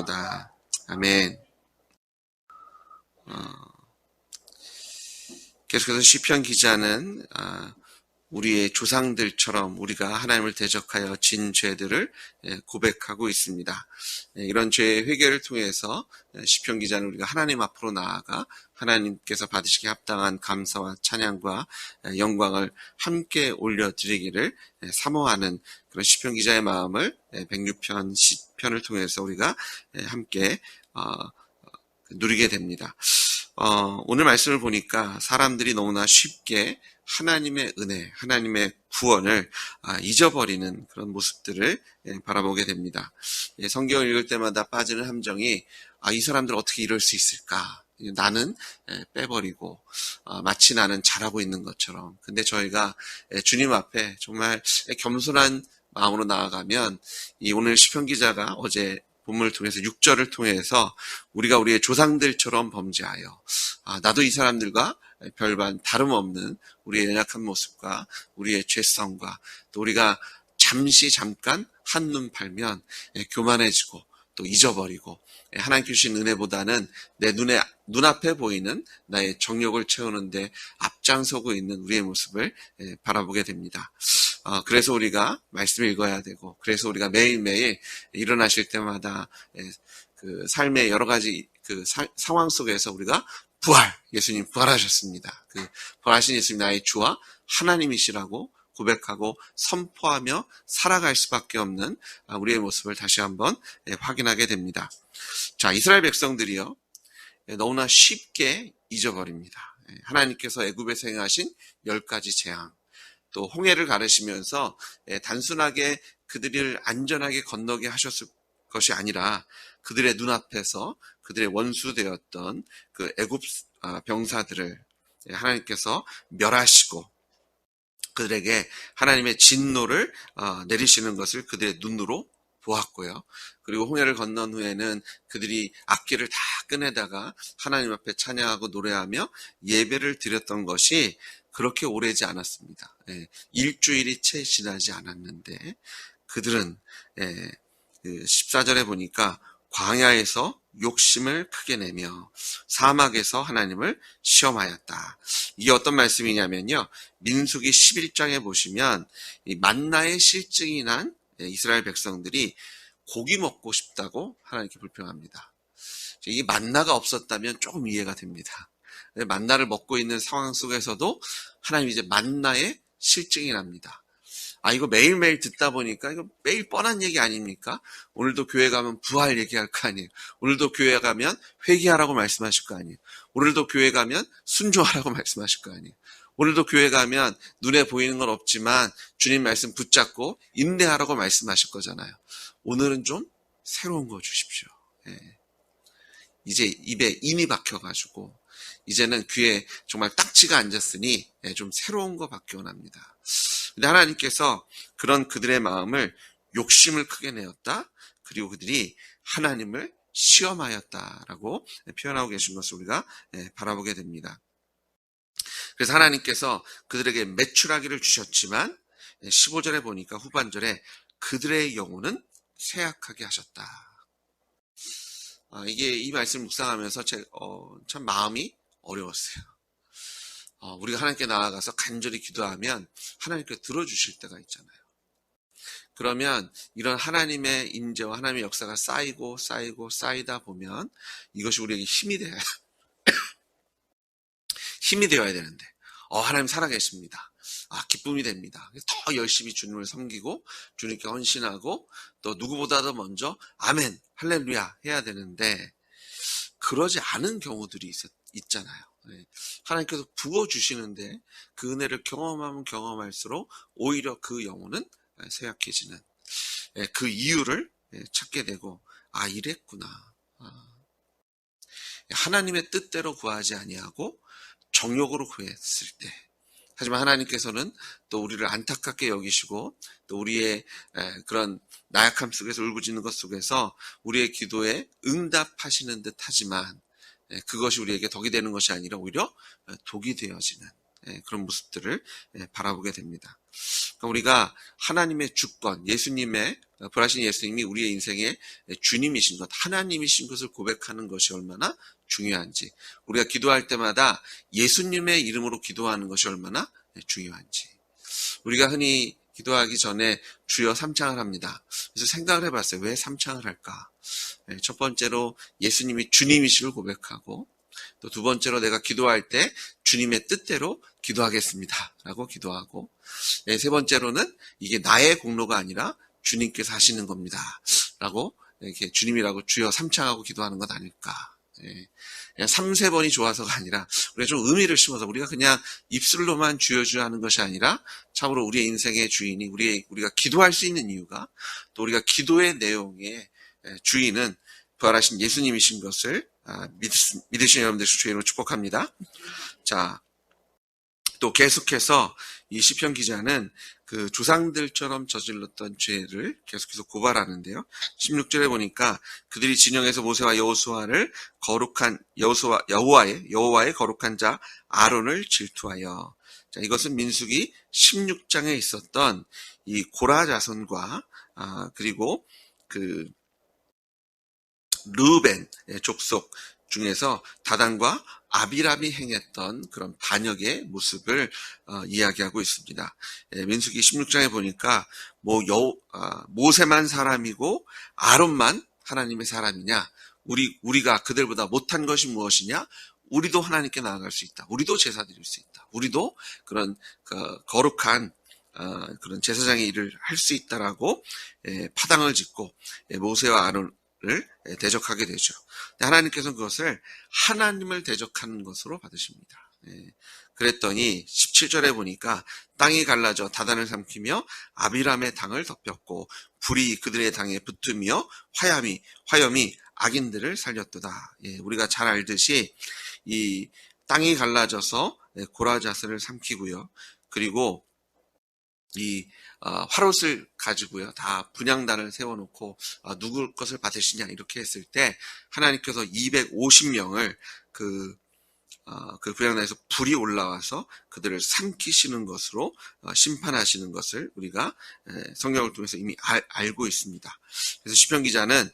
다 아멘. 계속해서 시편 기자는 우리의 조상들처럼 우리가 하나님을 대적하여 진 죄들을 고백하고 있습니다. 이런 죄의 회개를 통해서 시편 기자는 우리가 하나님 앞으로 나아가 하나님께서 받으시기 합당한 감사와 찬양과 영광을 함께 올려드리기를 사모하는 그런 시편 기자의 마음을 106편 시편을 통해서 우리가 함께 누리게 됩니다. 오늘 말씀을 보니까 사람들이 너무나 쉽게 하나님의 은혜, 하나님의 구원을 잊어버리는 그런 모습들을 바라보게 됩니다. 성경을 읽을 때마다 빠지는 함정이 이 사람들 어떻게 이럴 수 있을까? 나는 빼버리고 마치 나는 잘하고 있는 것처럼. 근데 저희가 주님 앞에 정말 겸손한 마음으로 나아가면 이 오늘 시편 기자가 어제 본문을 통해서 6절을 통해서 우리가 우리의 조상들처럼 범죄하여 나도 이 사람들과 별반 다름없는 우리의 연약한 모습과 우리의 죄성과 또 우리가 잠깐 한눈 팔면 교만해지고 또 잊어버리고 하나님께 주신 은혜보다는 내 눈앞에 보이는 나의 정욕을 채우는데 앞장서고 있는 우리의 모습을 바라보게 됩니다. 그래서 우리가 말씀을 읽어야 되고, 그래서 우리가 매일매일 일어나실 때마다 그 삶의 여러 가지 그 상황 속에서 우리가 예수님 부활하셨습니다. 그 부활하신 예수님 나의 주와 하나님이시라고 고백하고 선포하며 살아갈 수밖에 없는 우리의 모습을 다시 한번 확인하게 됩니다. 자, 이스라엘 백성들이요, 너무나 쉽게 잊어버립니다. 하나님께서 애굽에서 행하신 10가지 재앙, 또 홍해를 가르시면서 단순하게 그들을 안전하게 건너게 하셨을 것이 아니라 그들의 눈앞에서 그들의 원수되었던 그 애굽 병사들을 하나님께서 멸하시고 그들에게 하나님의 진노를 내리시는 것을 그들의 눈으로 보았고요. 그리고 홍해를 건넌 후에는 그들이 악기를 다 꺼내다가 하나님 앞에 찬양하고 노래하며 예배를 드렸던 것이 그렇게 오래지 않았습니다. 일주일이 채 지나지 않았는데 그들은 14절에 보니까 광야에서 욕심을 크게 내며 사막에서 하나님을 시험하였다. 이게 어떤 말씀이냐면요, 민수기 11장에 보시면 이 만나의 실증이 난 이스라엘 백성들이 고기 먹고 싶다고 하나님께 불평합니다. 이 만나가 없었다면 조금 이해가 됩니다. 만나를 먹고 있는 상황 속에서도 하나님 이제 만나의 실증이 납니다. 이거 매일매일 듣다 보니까 이거 매일 뻔한 얘기 아닙니까? 오늘도 교회 가면 부활 얘기할 거 아니에요. 오늘도 교회 가면 회개하라고 말씀하실 거 아니에요. 오늘도 교회 가면 순종하라고 말씀하실 거 아니에요. 오늘도 교회 가면 눈에 보이는 건 없지만 주님 말씀 붙잡고 인내하라고 말씀하실 거잖아요. 오늘은 좀 새로운 거 주십시오. 이제 입에 인이 박혀가지고 이제는 귀에 정말 딱지가 앉았으니 좀 새로운 거 밖에 원합니다. 근데 하나님께서 그런 그들의 마음을 욕심을 크게 내었다. 그리고 그들이 하나님을 시험하였다라고 표현하고 계신 것을 우리가 바라보게 됩니다. 그래서 하나님께서 그들에게 매출하기를 주셨지만 15절에 보니까 후반절에 그들의 영혼은 쇠약하게 하셨다. 이게 이 말씀을 묵상하면서 참 마음이 어려웠어요. 우리가 하나님께 나아가서 간절히 기도하면 하나님께 들어주실 때가 있잖아요. 그러면 이런 하나님의 인재와 하나님의 역사가 쌓이다 보면 이것이 우리에게 힘이 되어야 되는데 하나님 살아계십니다. 기쁨이 됩니다. 더 열심히 주님을 섬기고 주님께 헌신하고 또 누구보다도 먼저 아멘 할렐루야 해야 되는데 그러지 않은 경우들이 있잖아요. 하나님께서 부어주시는데 그 은혜를 경험하면 경험할수록 오히려 그 영혼은 쇠약해지는 그 이유를 찾게 되고 이랬구나. 하나님의 뜻대로 구하지 아니하고 정욕으로 구했을 때 하지만 하나님께서는 또 우리를 안타깝게 여기시고 또 우리의 그런 나약함 속에서 울부짖는 것 속에서 우리의 기도에 응답하시는 듯 하지만 그것이 우리에게 덕이 되는 것이 아니라 오히려 독이 되어지는 그런 모습들을 바라보게 됩니다. 그러니까 우리가 하나님의 주권, 예수님의 부활하신 예수님이 우리의 인생의 주님이신 것, 하나님이신 것을 고백하는 것이 얼마나 중요한지, 우리가 기도할 때마다 예수님의 이름으로 기도하는 것이 얼마나 중요한지, 우리가 흔히 기도하기 전에 주여 삼창을 합니다. 그래서 생각을 해봤어요. 왜 삼창을 할까? 첫 번째로 예수님이 주님이심을 고백하고, 또 두 번째로 내가 기도할 때 주님의 뜻대로 기도하겠습니다 라고 기도하고, 세 번째로는 이게 나의 공로가 아니라 주님께서 하시는 겁니다 라고, 이렇게 주님이라고 주여 삼창하고 기도하는 것 아닐까. 그냥 3-4번이 좋아서가 아니라 우리가 좀 의미를 심어서, 우리가 그냥 입술로만 주여 주여 하는 것이 아니라 참으로 우리의 인생의 주인이, 우리가 기도할 수 있는 이유가, 또 우리가 기도의 내용의 주인은 부활하신 예수님이신 것을 믿으시는 여러분들 주의로 축복합니다. 자, 또 계속해서 이 시편 기자는 그 조상들처럼 저질렀던 죄를 계속해서 고발하는데요. 16절에 보니까 그들이 진영에서 모세와 여호수아를 거룩한 여호와의 거룩한 자 아론을 질투하여. 자, 이것은 민수기 16장에 있었던 이 고라 자손과 그리고 그 르벤 족속 중에서 다단과 아비람이 행했던 그런 반역의 모습을 이야기하고 있습니다. 민수기 16장에 보니까 모세만 사람이고 아론만 하나님의 사람이냐, 우리가 그들보다 못한 것이 무엇이냐, 우리도 하나님께 나아갈 수 있다, 우리도 제사 드릴 수 있다, 우리도 그런 거룩한 그런 제사장의 일을 할 수 있다라고 파당을 짓고 모세와 아론을 대적하게 되죠. 하나님께서는 그것을 하나님을 대적하는 것으로 받으십니다. 그랬더니 17절에 보니까 땅이 갈라져 다단을 삼키며 아비람의 당을 덮였고 불이 그들의 당에 붙으며 화염이 악인들을 살렸도다. 우리가 잘 알듯이 이 땅이 갈라져서 고라 자손을 삼키고요. 그리고 이 화롯을 가지고요, 다 분향단을 세워놓고 누구 것을 받으시냐 이렇게 했을 때 하나님께서 250명을 그 분향단에서 불이 올라와서 그들을 삼키시는 것으로 심판하시는 것을 우리가 성경을 통해서 이미 알고 있습니다. 그래서 시편 기자는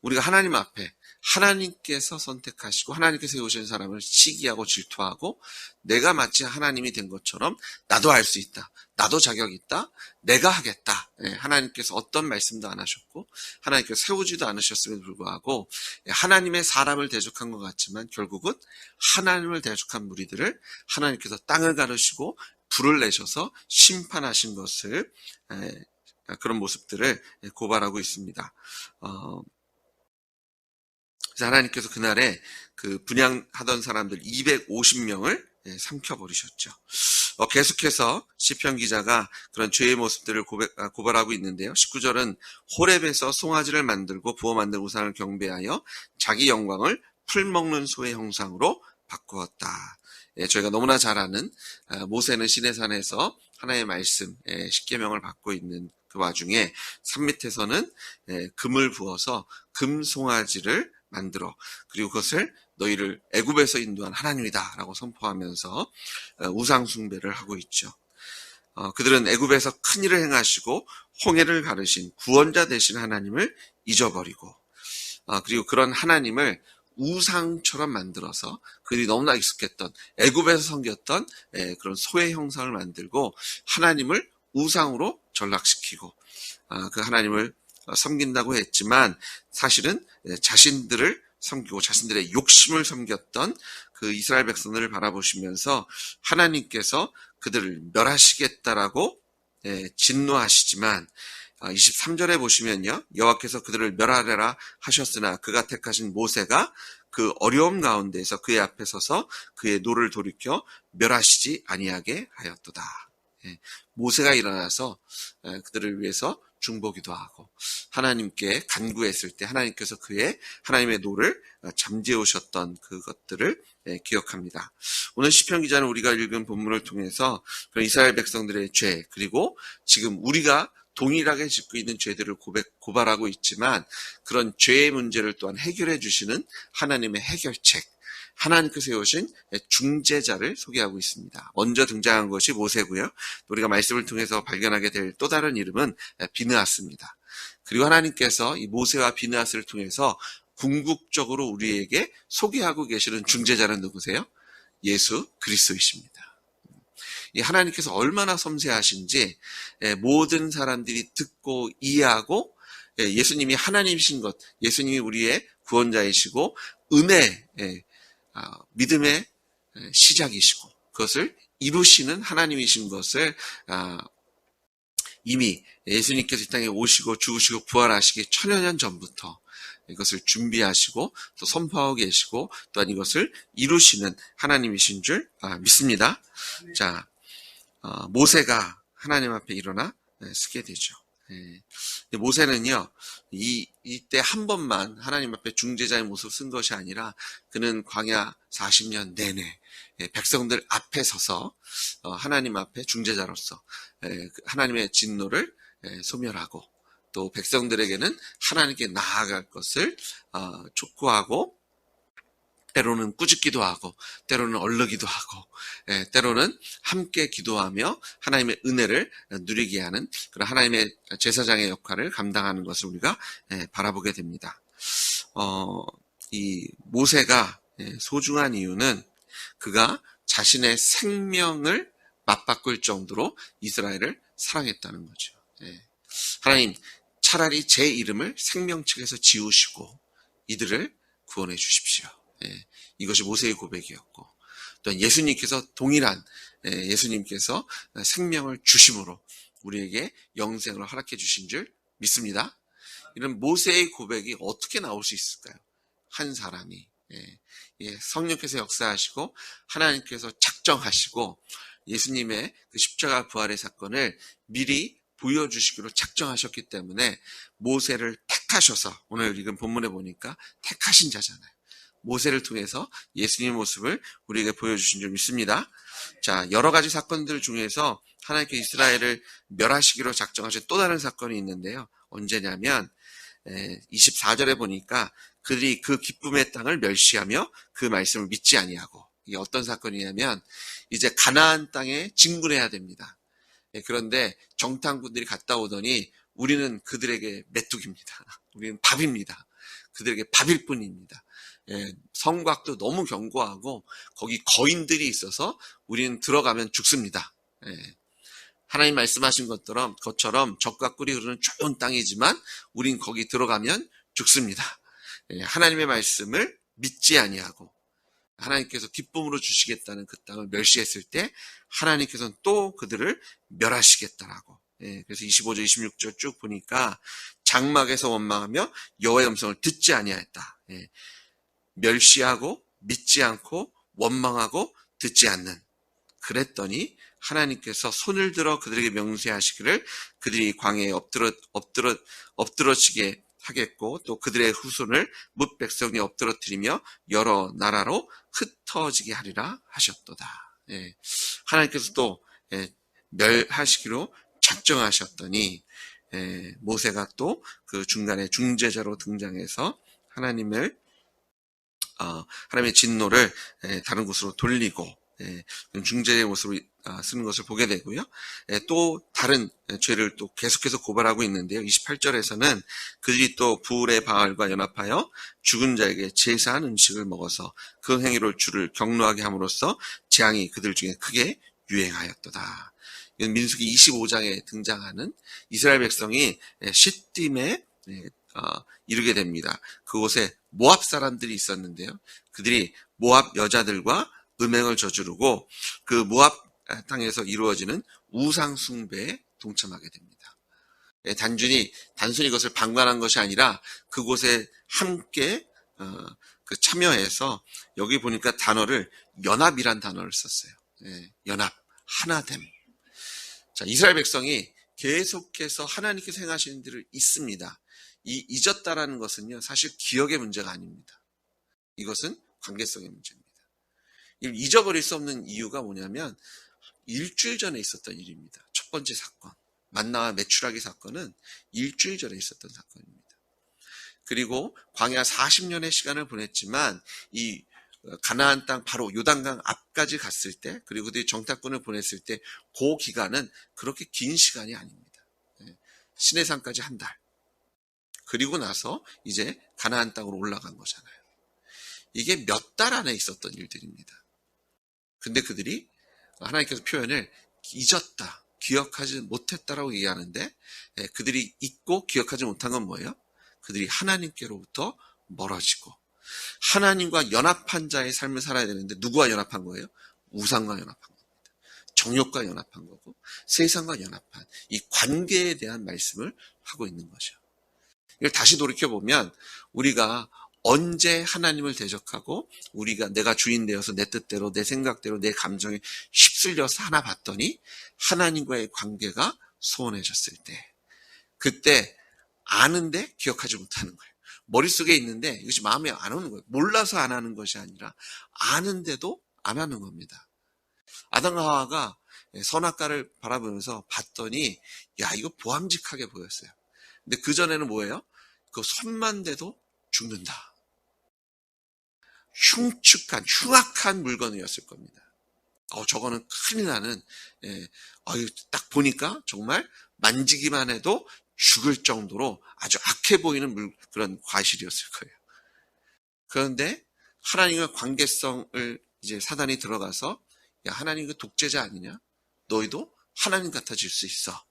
우리가 하나님 앞에 하나님께서 선택하시고 하나님께서 세우신 사람을 시기하고 질투하고 내가 마치 하나님이 된 것처럼 나도 할 수 있다, 나도 자격이 있다, 내가 하겠다. 하나님께서 어떤 말씀도 안 하셨고 하나님께서 세우지도 않으셨음에도 불구하고 하나님의 사람을 대적한 것 같지만 결국은 하나님을 대적한 무리들을 하나님께서 땅을 가르시고 불을 내셔서 심판하신 것을, 그런 모습들을 고발하고 있습니다. 하나님께서 그날에 그 분향하던 사람들 250명을 삼켜버리셨죠. 계속해서 시편 기자가 그런 죄의 모습들을 고발하고 있는데요. 19절은 호렙에서 송아지를 만들고 부어 만든 우상을 경배하여 자기 영광을 풀 먹는 소의 형상으로 바꾸었다. 저희가 너무나 잘 아는 모세는 시내산에서 하나님의 말씀, 십계명을 받고 있는 그 와중에 산 밑에서는 금을 부어서 금 송아지를 만들어 그리고 그것을 너희를 애굽에서 인도한 하나님이다 라고 선포하면서 우상 숭배를 하고 있죠. 그들은 애굽에서 큰 일을 행하시고 홍해를 가르신 구원자 되신 하나님을 잊어버리고 그리고 그런 하나님을 우상처럼 만들어서 그들이 너무나 익숙했던 애굽에서 섬겼던 그런 소의 형상을 만들고 하나님을 우상으로 전락시키고 그 하나님을 섬긴다고 했지만 사실은 자신들을 섬기고 자신들의 욕심을 섬겼던 그 이스라엘 백성들을 바라보시면서 하나님께서 그들을 멸하시겠다라고 진노하시지만 23절에 보시면요, 여호와께서 그들을 멸하리라 하셨으나 그가 택하신 모세가 그 어려움 가운데에서 그의 앞에 서서 그의 노를 돌이켜 멸하시지 아니하게 하였도다. 모세가 일어나서 그들을 위해서 중보기도 하고 하나님께 간구했을 때 하나님께서 하나님의 노를 잠재우셨던 그것들을 기억합니다. 오늘 시편 기자는 우리가 읽은 본문을 통해서 그런 이스라엘 백성들의 죄, 그리고 지금 우리가 동일하게 짓고 있는 죄들을 고발하고 있지만 그런 죄의 문제를 또한 해결해 주시는 하나님의 해결책, 하나님께서 세우신 중재자를 소개하고 있습니다. 먼저 등장한 것이 모세고요. 우리가 말씀을 통해서 발견하게 될 또 다른 이름은 비느하스입니다. 그리고 하나님께서 이 모세와 비느하스를 통해서 궁극적으로 우리에게 소개하고 계시는 중재자는 누구세요? 예수 그리스도이십니다. 이 하나님께서 얼마나 섬세하신지 모든 사람들이 듣고 이해하고 예수님이 하나님이신 것, 예수님이 우리의 구원자이시고 은혜, 믿음의 시작이시고 그것을 이루시는 하나님이신 것을 이미 예수님께서 이 땅에 오시고 죽으시고 부활하시기 천여년 전부터 이것을 준비하시고 또 선포하고 계시고 또한 이것을 이루시는 하나님이신 줄 믿습니다. 자, 모세가 하나님 앞에 일어나 서게 되죠. 모세는요, 이때 한 번만 하나님 앞에 중재자의 모습을 쓴 것이 아니라 그는 광야 40년 내내 백성들 앞에 서서 하나님 앞에 중재자로서 하나님의 진노를 소멸하고 또 백성들에게는 하나님께 나아갈 것을 촉구하고 때로는 꾸짖기도 하고 때로는 얼르기도 하고 때로는 함께 기도하며 하나님의 은혜를 누리게 하는 그런 하나님의 제사장의 역할을 감당하는 것을 우리가 바라보게 됩니다. 이 모세가 소중한 이유는 그가 자신의 생명을 맞바꿀 정도로 이스라엘을 사랑했다는 거죠. 하나님, 차라리 제 이름을 생명책에서 지우시고 이들을 구원해 주십시오. 이것이 모세의 고백이었고 또 예수님께서 동일한 예수님께서 생명을 주심으로 우리에게 영생을 허락해 주신 줄 믿습니다. 이런 모세의 고백이 어떻게 나올 수 있을까요? 한 사람이 성령께서 역사하시고 하나님께서 작정하시고 예수님의 그 십자가 부활의 사건을 미리 보여주시기로 작정하셨기 때문에 모세를 택하셔서 오늘 읽은 본문에 보니까 택하신 자잖아요. 모세를 통해서 예수님의 모습을 우리에게 보여주신 줄 믿습니다. 자, 여러 가지 사건들 중에서 하나님께서 이스라엘을 멸하시기로 작정하신 또 다른 사건이 있는데요. 언제냐면 24절에 보니까 그들이 그 기쁨의 땅을 멸시하며 그 말씀을 믿지 아니하고 이게 어떤 사건이냐면 이제 가나안 땅에 진군해야 됩니다. 그런데 정탐꾼들이 갔다 오더니 우리는 그들에게 메뚜기입니다. 우리는 밥입니다. 그들에게 밥일 뿐입니다. 성곽도 너무 견고하고 거기 거인들이 있어서 우리는 들어가면 죽습니다. 하나님 말씀하신 것처럼 적과 꿀이 흐르는 좋은 땅이지만 우린 거기 들어가면 죽습니다. 하나님의 말씀을 믿지 아니하고 하나님께서 기쁨으로 주시겠다는 그 땅을 멸시했을 때 하나님께서는 또 그들을 멸하시겠다라고. 그래서 25절 26절 쭉 보니까 장막에서 원망하며 여호와의 음성을 듣지 아니하였다. 멸시하고 믿지 않고 원망하고 듣지 않는. 그랬더니 하나님께서 손을 들어 그들에게 명세하시기를 그들이 광야에 엎드러지게 하겠고 또 그들의 후손을 뭇 백성이 엎드러뜨리며 여러 나라로 흩어지게 하리라 하셨도다. 하나님께서 또 멸하시기로 작정하셨더니 모세가 또 그 중간에 중재자로 등장해서 하나님의 진노를 다른 곳으로 돌리고 중재의 모습으로 쓰는 것을 보게 되고요. 또 다른 죄를 또 계속해서 고발하고 있는데요. 28절에서는 그들이 또 부울의 바알과 연합하여 죽은 자에게 제사한 음식을 먹어서 그 행위로 주를 경노하게 함으로써 재앙이 그들 중에 크게 유행하였도다. 이건 민수기 25장에 등장하는 이스라엘 백성이 시딤에 이르게 됩니다. 그곳에 모압 사람들이 있었는데요. 그들이 모압 여자들과 음행을 저지르고 그 모압 땅에서 이루어지는 우상 숭배에 동참하게 됩니다. 단순히 그것을 방관한 것이 아니라 그곳에 함께 참여해서 여기 보니까 단어를 연합이란 단어를 썼어요. 연합, 하나됨. 자, 이스라엘 백성이 계속해서 하나님께서 행하시는 일을 잊습니다. 이 잊었다라는 것은요, 사실 기억의 문제가 아닙니다. 이것은 관계성의 문제입니다. 이걸 잊어버릴 수 없는 이유가 뭐냐면 일주일 전에 있었던 일입니다. 첫 번째 사건, 만나와 메추라기 사건은 일주일 전에 있었던 사건입니다. 그리고 광야 40년의 시간을 보냈지만 이 가나안 땅 바로 요단강 앞까지 갔을 때, 그리고 그들이 정탐꾼을 보냈을 때 그 기간은 그렇게 긴 시간이 아닙니다. 시내산까지 한 달. 그리고 나서 이제 가나안 땅으로 올라간 거잖아요. 이게 몇 달 안에 있었던 일들입니다. 근데 그들이 하나님께서 표현을 잊었다, 기억하지 못했다라고 얘기하는데, 그들이 잊고 기억하지 못한 건 뭐예요? 그들이 하나님께로부터 멀어지고 하나님과 연합한 자의 삶을 살아야 되는데 누구와 연합한 거예요? 우상과 연합한 겁니다. 정욕과 연합한 거고 세상과 연합한 이 관계에 대한 말씀을 하고 있는 거죠. 이걸 다시 돌이켜보면 우리가 언제 하나님을 대적하고 우리가 내가 주인 되어서 내 뜻대로 내 생각대로 내 감정에 휩쓸려서 하나 봤더니 하나님과의 관계가 소원해졌을 때, 그때 아는데 기억하지 못하는 거예요. 머릿속에 있는데 이것이 마음에 안 오는 거예요. 몰라서 안 하는 것이 아니라 아는데도 안 하는 겁니다. 아담과 하와가 선악과를 바라보면서 봤더니 야, 이거 보암직하게 보였어요. 근데 그전에는 뭐예요? 그 손만 대도 죽는다. 흉악한 물건이었을 겁니다. 저거는 큰일 나는, 딱 보니까 정말 만지기만 해도 죽을 정도로 아주 악해 보이는 그런 과실이었을 거예요. 그런데 하나님과 관계성을 이제 사단이 들어가서 야, 하나님 그 독재자 아니냐? 너희도 하나님 같아질 수 있어.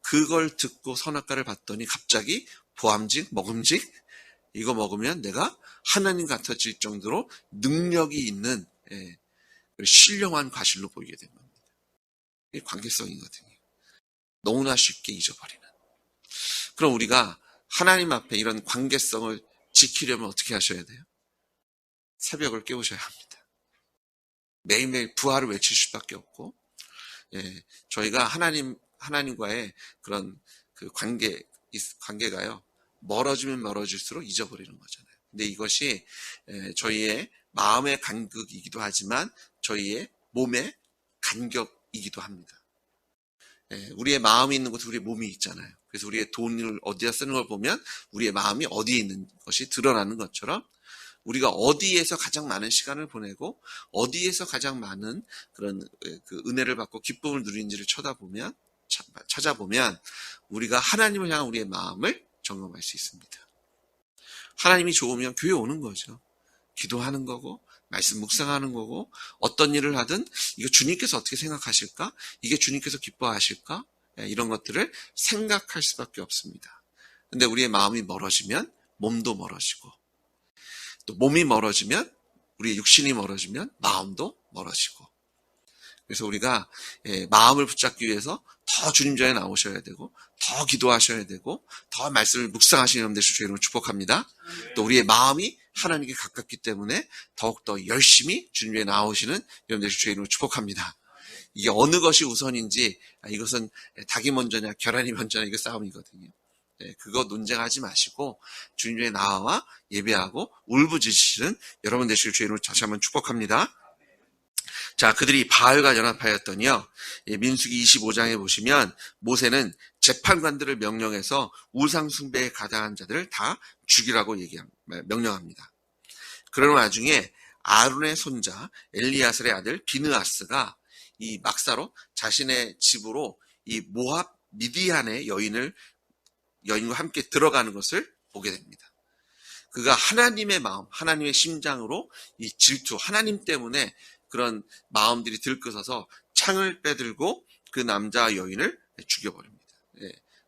그걸 듣고 선악과를 봤더니 갑자기 보암직, 먹음직, 이거 먹으면 내가 하나님 같아질 정도로 능력이 있는 신령한 과실로 보이게 된 겁니다. 이게 관계성이거든요. 너무나 쉽게 잊어버리는. 그럼 우리가 하나님 앞에 이런 관계성을 지키려면 어떻게 하셔야 돼요? 새벽을 깨우셔야 합니다. 매일매일 부활을 외칠 수밖에 없고, 저희가 하나님과의 그런 그 관계가요, 멀어지면 멀어질수록 잊어버리는 거잖아요. 근데 이것이 저희의 마음의 간극이기도 하지만 저희의 몸의 간격이기도 합니다. 우리의 마음이 있는 곳에 우리의 몸이 있잖아요. 그래서 우리의 돈을 어디다 쓰는 걸 보면 우리의 마음이 어디에 있는 것이 드러나는 것처럼 우리가 어디에서 가장 많은 시간을 보내고 어디에서 가장 많은 그런 그 은혜를 받고 기쁨을 누리는지를 찾아보면 우리가 하나님을 향한 우리의 마음을 점검할 수 있습니다. 하나님이 좋으면 교회 오는 거죠. 기도하는 거고 말씀 묵상하는 거고 어떤 일을 하든 이거 주님께서 어떻게 생각하실까? 이게 주님께서 기뻐하실까? 이런 것들을 생각할 수밖에 없습니다. 근데 우리의 마음이 멀어지면 몸도 멀어지고 또 몸이 멀어지면 우리의 육신이 멀어지면 마음도 멀어지고, 그래서 우리가 마음을 붙잡기 위해서 더 주님 전에 나오셔야 되고 더 기도하셔야 되고 더 말씀을 묵상하시는 여러분들 주의 이름으로 축복합니다. 또 우리의 마음이 하나님께 가깝기 때문에 더욱더 열심히 주님 전에 나오시는 여러분들 주의 이름으로 축복합니다. 이게 어느 것이 우선인지, 이것은 닭이 먼저냐 계란이 먼저냐 이거 싸움이거든요. 그거 논쟁하지 마시고 주님 전에 나와 예배하고 울부짖으시는 여러분 되시길 주의 이름으로 다시 한번 축복합니다. 자, 그들이 바알과 연합하였더니요, 민수기 25장에 보시면 모세는 재판관들을 명령해서 우상 숭배에 가담한 자들을 다 죽이라고 명령합니다. 그러는 와중에 아론의 손자 엘리야살의 아들 비느하스가 이 막사로 자신의 집으로 이 모압 미디안의 여인과 함께 들어가는 것을 보게 됩니다. 그가 하나님의 마음, 하나님의 심장으로 이 질투, 하나님 때문에 그런 마음들이 들끓어서 창을 빼들고 그 남자 여인을 죽여버립니다.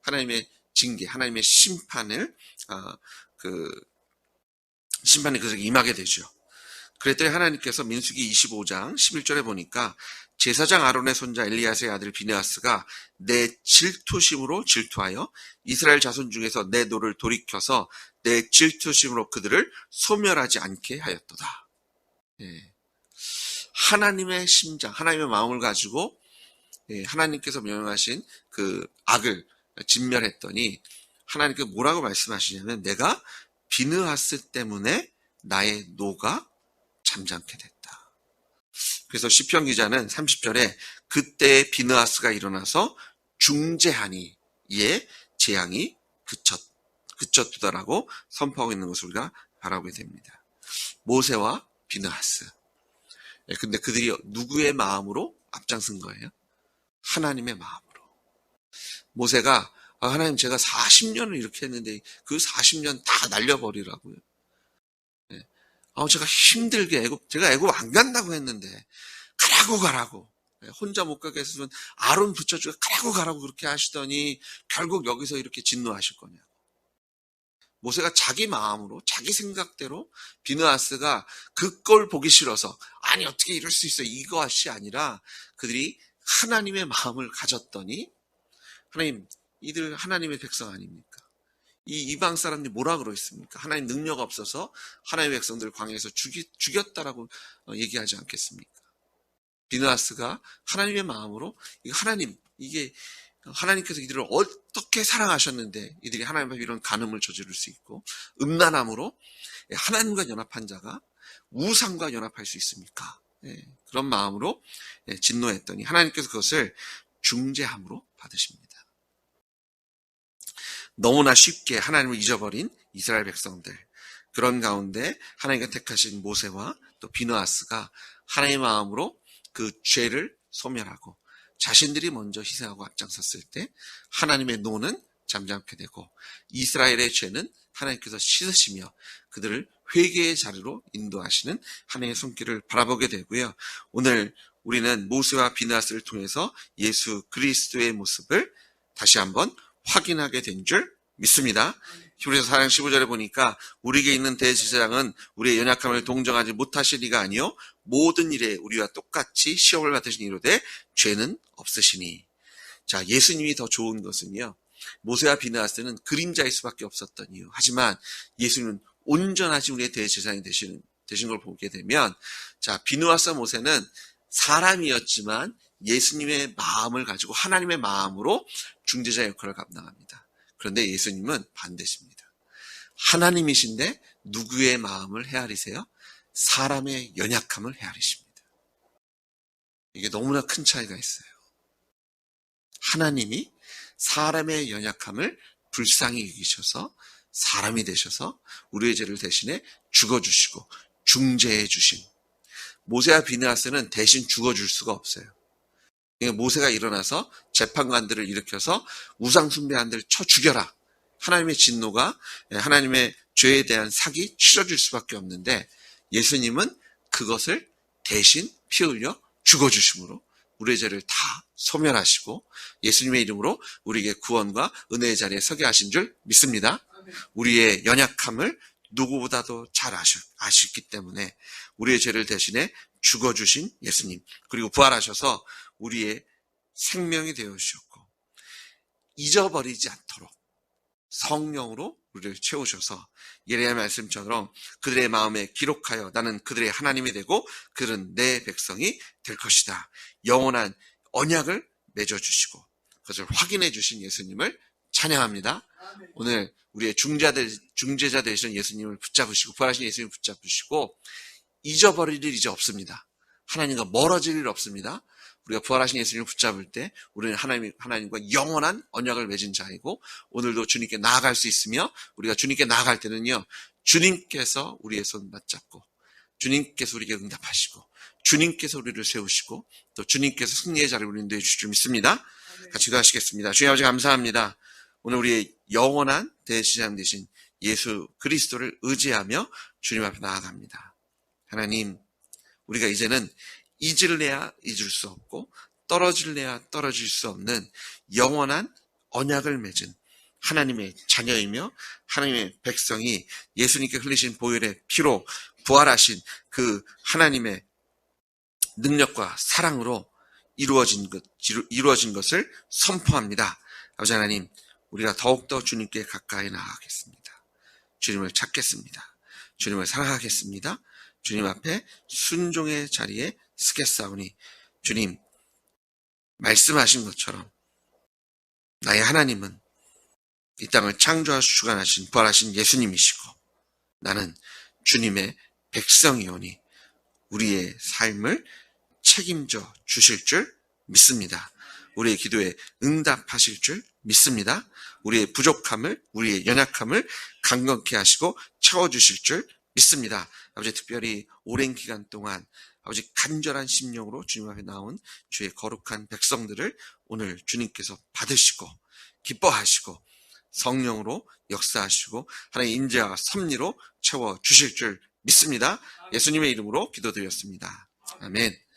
하나님의 징계, 하나님의 심판을 심판이 그에게 임하게 되죠. 그랬더니 하나님께서 민수기 25장 11절에 보니까 제사장 아론의 손자 엘리야스의 아들 비느하스가 내 질투심으로 질투하여 이스라엘 자손 중에서 내 노를 돌이켜서 내 질투심으로 그들을 소멸하지 않게 하였도다. 하나님의 심장, 하나님의 마음을 가지고 하나님께서 명령하신 그 악을 진멸했더니 하나님께서 뭐라고 말씀하시냐면 내가 비느하스 때문에 나의 노가 잠잠케 됐다. 그래서 시편 기자는 30절에 그때 비느하스가 일어나서 중재하니 이에 재앙이 그쳤도다라고 선포하고 있는 것을 우리가 바라보게 됩니다. 모세와 비느하스. 근데 그들이 누구의 마음으로 앞장선 거예요? 하나님의 마음으로. 모세가 하나님 제가 40년을 이렇게 했는데 그 40년 다 날려버리라고요. 제가 힘들게 제가 애굽 안 간다고 했는데 가라고. 혼자 못 가게 했으면 아론 붙여주고 가라고 그렇게 하시더니 결국 여기서 이렇게 진노하실 거냐고. 모세가 자기 마음으로 자기 생각대로 비느하스가 그 꼴 보기 싫어서 아니 어떻게 이럴 수 있어 이것이 아니라 그들이 하나님의 마음을 가졌더니 하나님 이들 하나님의 백성 아닙니까? 이 이방 사람들이 뭐라 그러겠습니까? 하나님 능력 없어서 하나님의 백성들 광야에서 죽였다라고 얘기하지 않겠습니까? 비느하스가 하나님의 마음으로 이게 하나님께서 이들을 어떻게 사랑하셨는데 이들이 하나님 앞에 이런 간음을 저지를 수 있고 음란함으로 하나님과 연합한 자가 우상과 연합할 수 있습니까? 그런 마음으로 진노했더니 하나님께서 그것을 중재함으로 받으십니다. 너무나 쉽게 하나님을 잊어버린 이스라엘 백성들, 그런 가운데 하나님과 택하신 모세와 또 비느하스가 하나님의 마음으로 그 죄를 소멸하고 자신들이 먼저 희생하고 앞장섰을 때 하나님의 노는 잠잠게 되고 이스라엘의 죄는 하나님께서 씻으시며 그들을 회개의 자리로 인도하시는 하나님의 손길을 바라보게 되고요. 오늘 우리는 모세와 비느하스를 통해서 예수 그리스도의 모습을 다시 한번 확인하게 된 줄 믿습니다. 히브리서 4장 15절에 보니까 우리에게 있는 대제사장은 우리의 연약함을 동정하지 못하실 리가 아니요 모든 일에 우리와 똑같이 시험을 받으신 이로되 죄는 없으시니. 자, 예수님이 더 좋은 것은요, 모세와 비느하스는 그림자일 수밖에 없었던 이유. 하지만 예수님은 온전하신 우리의 대제사장이 되신 걸 보게 되면, 자, 비느하스와 모세는 사람이었지만 예수님의 마음을 가지고 하나님의 마음으로 중재자 역할을 감당합니다. 그런데 예수님은 반대십니다. 하나님이신데 누구의 마음을 헤아리세요? 사람의 연약함을 헤아리십니다. 이게 너무나 큰 차이가 있어요. 하나님이 사람의 연약함을 불쌍히 여기셔서 사람이 되셔서 우리의 죄를 대신에 죽어주시고 중재해 주신, 모세와 비느하스는 대신 죽어줄 수가 없어요. 모세가 일어나서 재판관들을 일으켜서 우상 숭배한들을 쳐 죽여라. 하나님의 진노가 하나님의 죄에 대한 삭이 치러질 수밖에 없는데 예수님은 그것을 대신 피 흘려 죽어주심으로 우리의 죄를 다 소멸하시고 예수님의 이름으로 우리에게 구원과 은혜의 자리에 서게 하신 줄 믿습니다. 우리의 연약함을 누구보다도 잘 아시기 때문에 우리의 죄를 대신해 죽어주신 예수님, 그리고 부활하셔서 우리의 생명이 되어주셨고 잊어버리지 않도록 성령으로 우리를 채우셔서 예레미야 말씀처럼 그들의 마음에 기록하여 나는 그들의 하나님이 되고 그들은 내 백성이 될 것이다. 영원한 언약을 맺어주시고 그것을 확인해 주신 예수님을 찬양합니다. 오늘 우리의 중재자 되시는 예수님을 붙잡으시고 부활하신 예수님을 붙잡으시고 잊어버릴 일 이제 없습니다. 하나님과 멀어질 일 없습니다. 우리가 부활하신 예수님을 붙잡을 때 우리는 하나님과 영원한 언약을 맺은 자이고 오늘도 주님께 나아갈 수 있으며 우리가 주님께 나아갈 때는요, 주님께서 우리의 손 맞잡고 주님께서 우리에게 응답하시고 주님께서 우리를 세우시고 또 주님께서 승리의 자리를 우리 인도해 주실 줄 믿습니다. 같이 기도하시겠습니다. 주님 아버지 감사합니다. 오늘 우리의 영원한 대제사장 되신 예수 그리스도를 의지하며 주님 앞에 나아갑니다. 하나님, 우리가 이제는 잊을래야 잊을 수 없고 떨어질래야 떨어질 수 없는 영원한 언약을 맺은 하나님의 자녀이며 하나님의 백성이 예수님께 흘리신 보혈의 피로 부활하신 그 하나님의 능력과 사랑으로 이루어진 것을 선포합니다. 아버지 하나님, 우리가 더욱더 주님께 가까이 나아가겠습니다. 주님을 찾겠습니다. 주님을 사랑하겠습니다. 주님 앞에 순종의 자리에 서겠사오니 주님 말씀하신 것처럼 나의 하나님은 이 땅을 창조하시고 주관하신 부활하신 예수님이시고 나는 주님의 백성이오니 우리의 삶을 책임져 주실 줄 믿습니다. 우리의 기도에 응답하실 줄 믿습니다. 우리의 부족함을, 우리의 연약함을 강건케 하시고 채워주실 줄 믿습니다. 아버지, 특별히 오랜 기간 동안 아버지 간절한 심령으로 주님 앞에 나온 주의 거룩한 백성들을 오늘 주님께서 받으시고 기뻐하시고 성령으로 역사하시고 하나님의 인자와 섭리로 채워주실 줄 믿습니다. 예수님의 이름으로 기도드렸습니다. 아멘.